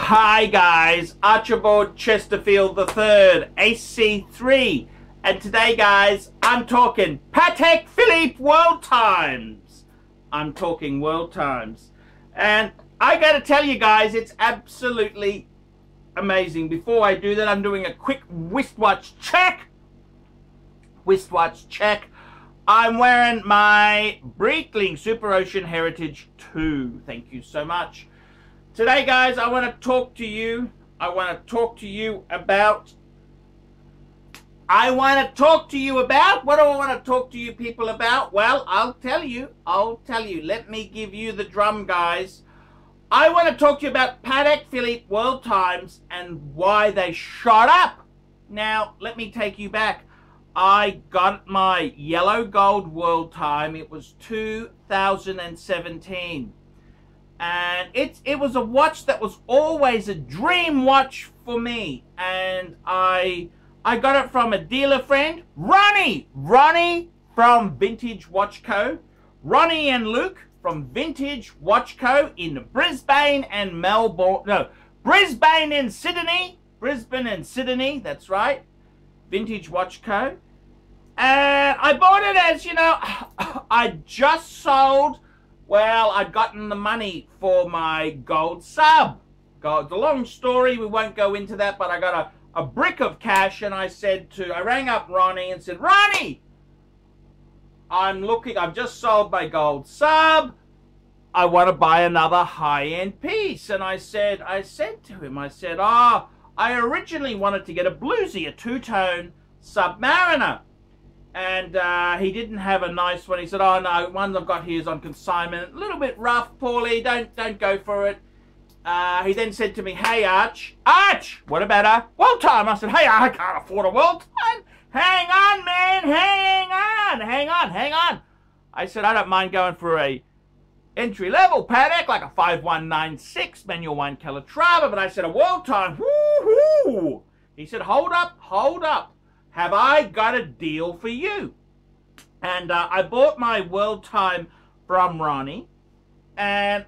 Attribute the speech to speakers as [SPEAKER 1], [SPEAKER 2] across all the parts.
[SPEAKER 1] Hi guys, Archibald Chesterfield III, AC3, and today guys, I'm talking Patek Philippe WorldTimes. I'm talking WorldTimes. And I gotta tell you guys, it's absolutely amazing. Before I do that, I'm doing a quick wristwatch check. I'm wearing my Breitling Super Ocean Heritage 2. Thank you so much. Today, guys, I want to talk to you about, what do I want to talk to you people about? Well, I'll tell you. Let me give you the drum, guys. I want to talk to you about Patek Philippe WorldTimes and why they shot up. Now, let me take you back. I got my yellow gold WorldTime. It was 2017. And it was a watch that was always a dream watch for me. And I got it from a dealer friend, Ronnie from Vintage Watch Co. Ronnie and Luke from Vintage Watch Co. in Brisbane and Melbourne. No, Brisbane and Sydney. That's right. Vintage Watch Co. And I bought it as, you know, I just sold. Well, I'd gotten the money for my gold sub. It's a long story, we won't go into that, but I got a brick of cash and I rang up Ronnie and said, Ronnie, I've just sold my gold sub. I want to buy another high-end piece. And I said to him, I originally wanted to get a bluesy, a two-tone Submariner. And he didn't have a nice one. He said, oh no, one I've got here is on consignment. A little bit rough, Paulie, don't go for it. He then said to me, hey Arch, what about a WorldTime? I said, hey, I can't afford a WorldTime. Hang on, man, hang on. I said, I don't mind going for a entry-level Patek, like a 5196 manual 1 Calatrava, but I said, a WorldTime, woo-hoo. He said, hold up. Have I got a deal for you? And I bought my WorldTime from Ronnie, and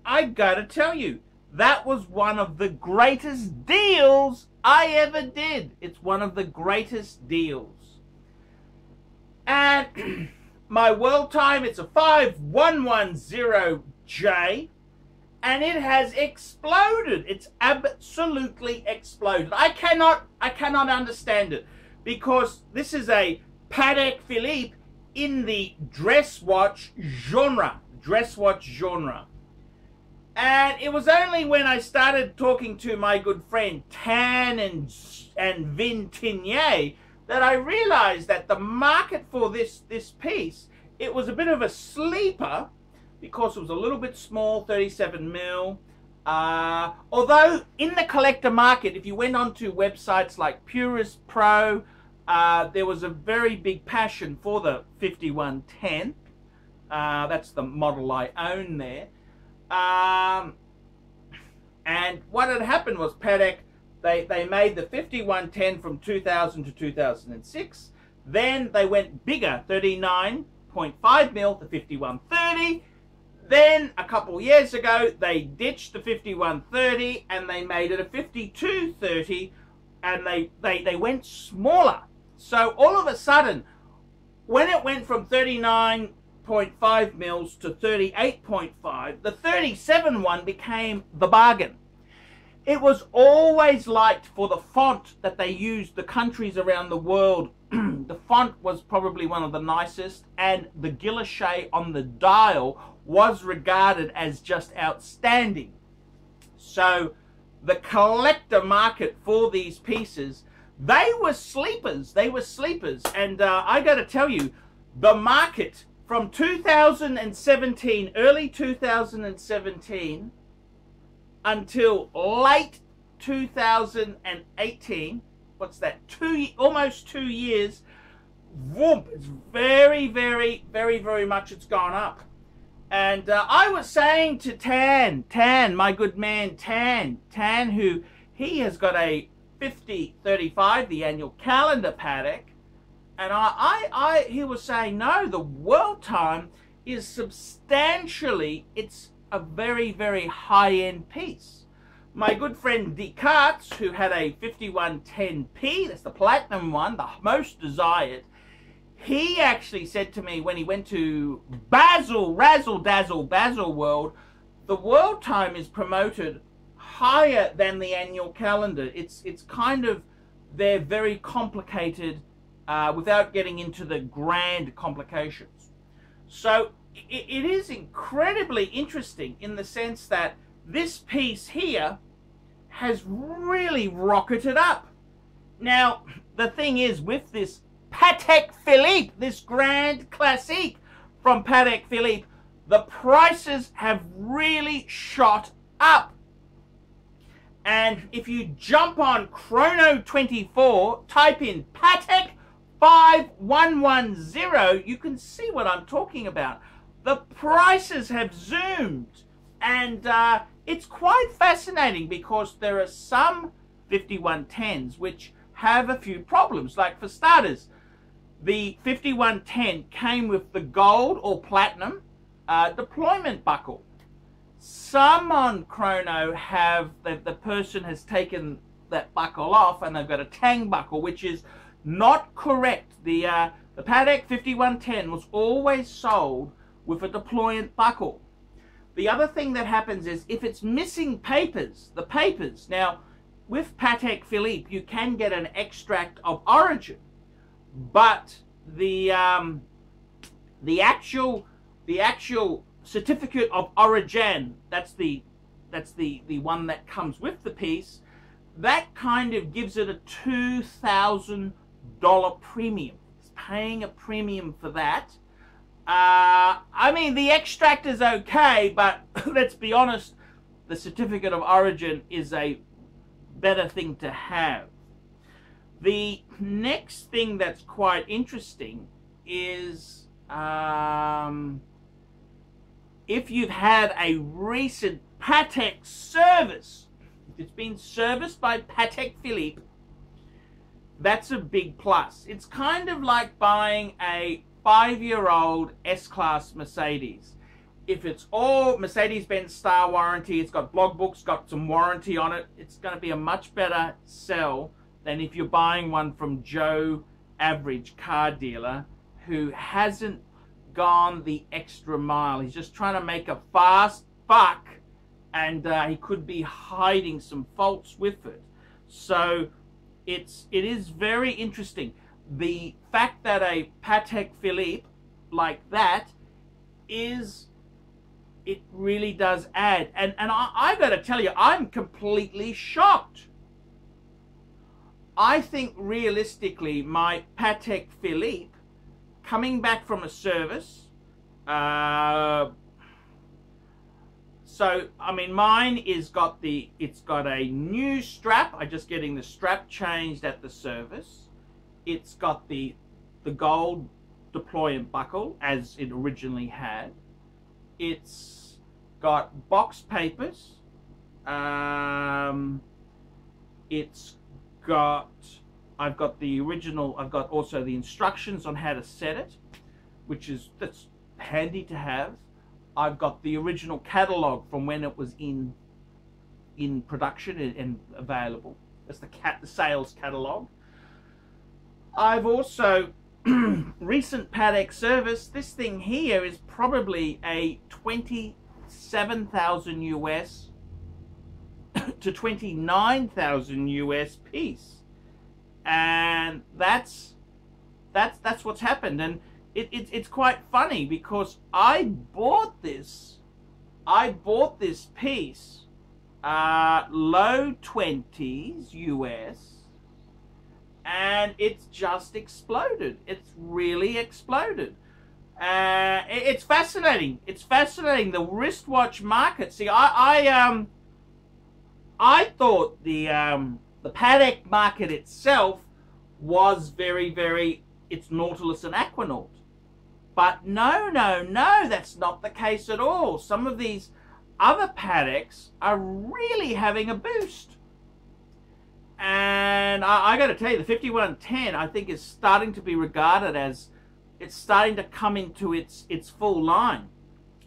[SPEAKER 1] I gotta tell you, that was one of the greatest deals I ever did. It's one of the greatest deals. And my WorldTime, it's a 5110J, and it has exploded. It's absolutely exploded. I cannot understand it. Because this is a Patek Philippe in the dress watch genre. And it was only when I started talking to my good friend Tan and Vin Tinier that I realized that the market for this piece, it was a bit of a sleeper because it was a little bit small, 37 mil. Although in the collector market, if you went onto websites like Purist Pro, there was a very big passion for the 5110. That's the model I own there. And what had happened was Patek, they made the 5110 from 2000 to 2006. Then they went bigger, 39.5 mil, the 5130. Then, a couple years ago, they ditched the 5130 and they made it a 5230, and they went smaller. So, all of a sudden, when it went from 39.5 mils to 38.5, the 37 one became the bargain. It was always liked for the font that they used, the countries around the world. The font was probably one of the nicest, and the guilloche on the dial was regarded as just outstanding. So the collector market for these pieces, they were sleepers. And I got to tell you, the market from 2017, early 2017, until late 2018, what's that, almost 2 years, whoop, it's very much it's gone up. And I was saying to Tan, my good man Tan, who he has got a 5035, the annual calendar Patek, and he was saying, no, the WorldTime is substantially, it's a very high-end piece. My good friend Descartes, who had a 5110P, that's the platinum one, the most desired, he actually said to me when he went to Basel, Razzle Dazzle, Basel World, the WorldTime is promoted higher than the annual calendar. It's kind of, they're very complicated without getting into the grand complications. So it is incredibly interesting in the sense that this piece here has really rocketed up. Now, the thing is, with this Patek Philippe, this Grand Classique from Patek Philippe, the prices have really shot up. And if you jump on Chrono24, type in Patek 5110, you can see what I'm talking about. The prices have zoomed, and it's quite fascinating because there are some 5110s which have a few problems. Like, for starters, the 5110 came with the gold or platinum deployment buckle. Some on Chrono have, the person has taken that buckle off and they've got a tang buckle, which is not correct. The Patek 5110 was always sold with a deployment buckle. The other thing that happens is if it's missing papers, the papers, now with Patek Philippe you can get an extract of origin, but the actual certificate of origin, that's the one that comes with the piece, that kind of gives it a $2,000 premium. It's paying a premium for that. I mean, the extract is okay, but let's be honest, the certificate of origin is a better thing to have. The next thing that's quite interesting is if you've had a recent Patek service, if it's been serviced by Patek Philippe, that's a big plus. It's kind of like buying a 5-year-old S-Class Mercedes. If it's all Mercedes-Benz star warranty, it's got blog books, got some warranty on it, it's going to be a much better sell than if you're buying one from Joe Average car dealer who hasn't gone the extra mile. He's just trying to make a fast buck, and he could be hiding some faults with it. So it is very interesting. The fact that a Patek Philippe like that is, it really does add. And I got to tell you, I'm completely shocked. I think realistically my Patek Philippe coming back from a service, so I mean mine is it's got a new strap. I'm just getting the strap changed at the service. It's got the gold deployment buckle as it originally had. It's got box papers. It's got, I've got the original, I've got also the instructions on how to set it, that's handy to have. I've got the original catalog from when it was in production and available. That's the sales catalog. I've also recent Patek service. This thing here is probably a 27,000 US to 29,000 US piece, and that's what's happened. And it's quite funny because I bought this piece low 20s US, and it's just exploded. It's really exploded. It's fascinating. It's fascinating, the wristwatch market. See, I thought the Patek market itself was very, it's Nautilus and Aquanaut. But no, that's not the case at all. Some of these other Pateks are really having a boost. And I got to tell you, the 5110, I think, is starting to be regarded as, it's starting to come into its full line.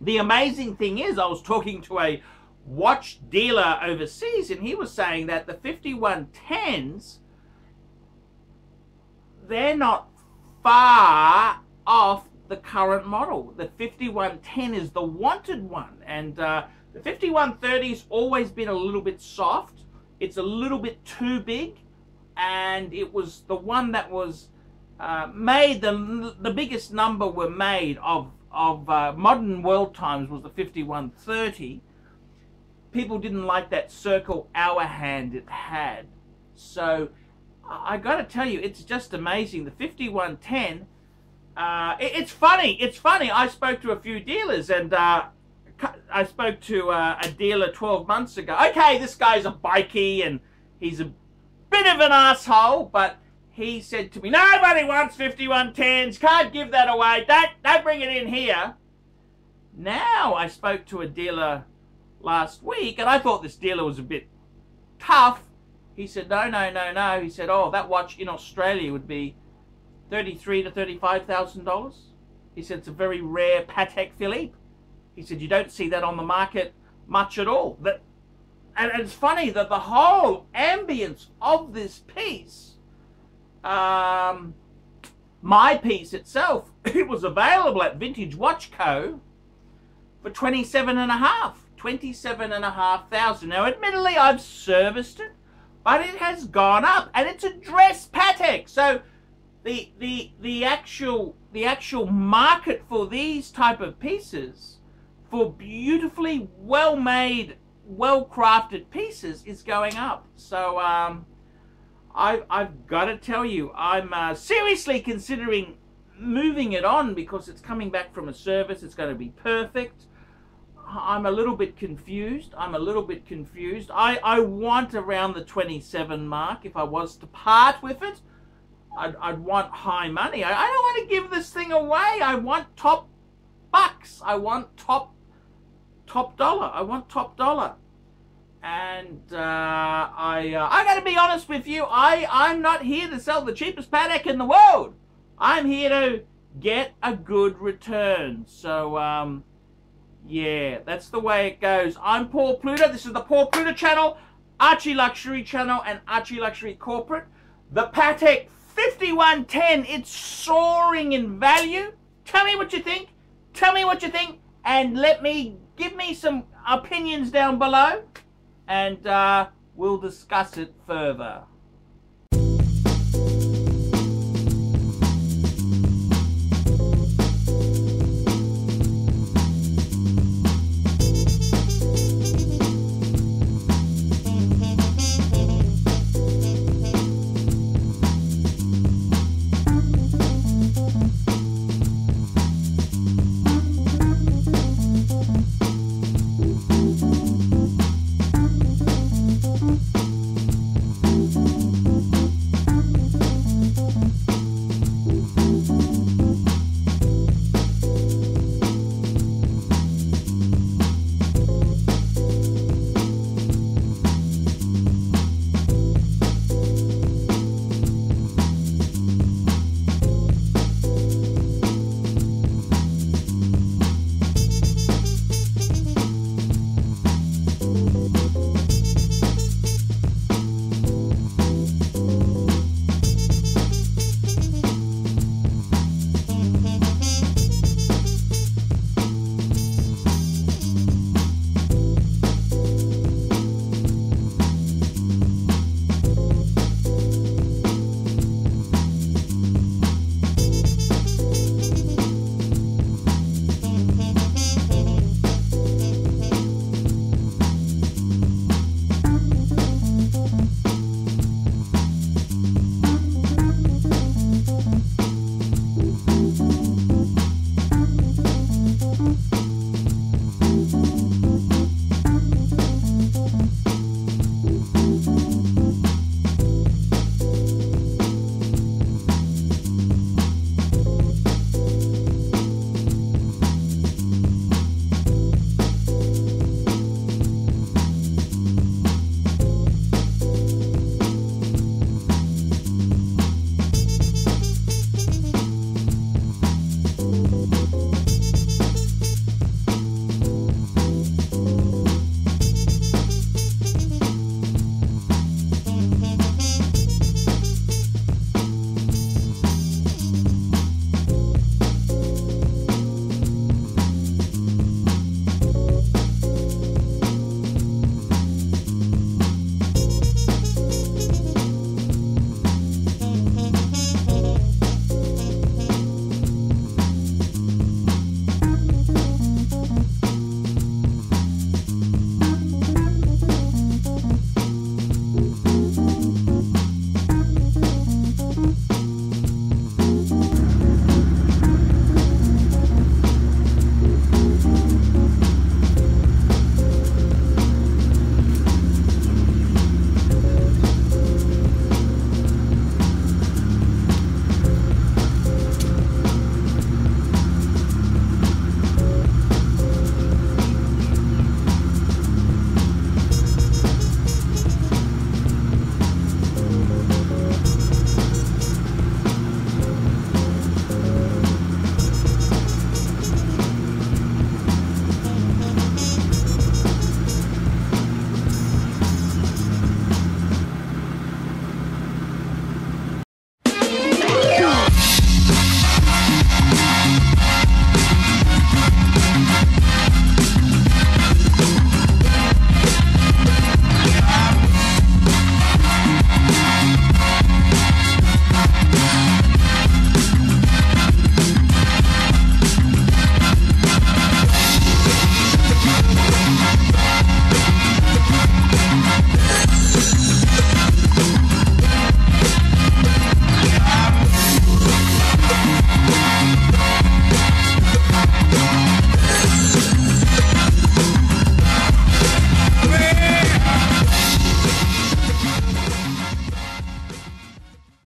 [SPEAKER 1] The amazing thing is, I was talking to a watch dealer overseas, and he was saying that the 5110s, they're not far off the current model. The 5110 is the wanted one, and the 5130's always been a little bit soft. It's a little bit too big, and it was the one that was made, the biggest number were made of modern world times was the 5130. People didn't like that circle hour hand it had. So I got to tell you, it's just amazing. The 5110, it's funny. I spoke to a few dealers, and I spoke to a dealer 12 months ago. Okay, this guy's a bikie, and he's a bit of an asshole, but he said to me, nobody wants 5110s, can't give that away, don't bring it in here. Now, I spoke to a dealer last week, and I thought this dealer was a bit tough. He said, no. He said, oh, that watch in Australia would be $33,000 to $35,000. He said, it's a very rare Patek Philippe. He said, you don't see that on the market much at all. And it's funny that the whole ambience of this piece, my piece itself, it was available at Vintage Watch Co. for $27,500. Now, admittedly, I've serviced it, but it has gone up, and it's a dress Patek. So the actual market for these type of pieces, for beautifully well-made, well-crafted pieces, is going up. So I've got to tell you, I'm seriously considering moving it on, because it's coming back from a service. It's going to be perfect. I'm a little bit confused. I want around the 27 mark. If I was to part with it, I'd want high money. I don't want to give this thing away. I want top bucks. I want top dollar. And I got to be honest with you. I'm not here to sell the cheapest Patek in the world. I'm here to get a good return. So yeah, that's the way it goes. I'm Paul Pluta. This is the Paul Pluta channel, Archie Luxury channel, and Archie Luxury Corporate. The Patek 5110, it's soaring in value. Tell me what you think. And give me some opinions down below, and we'll discuss it further.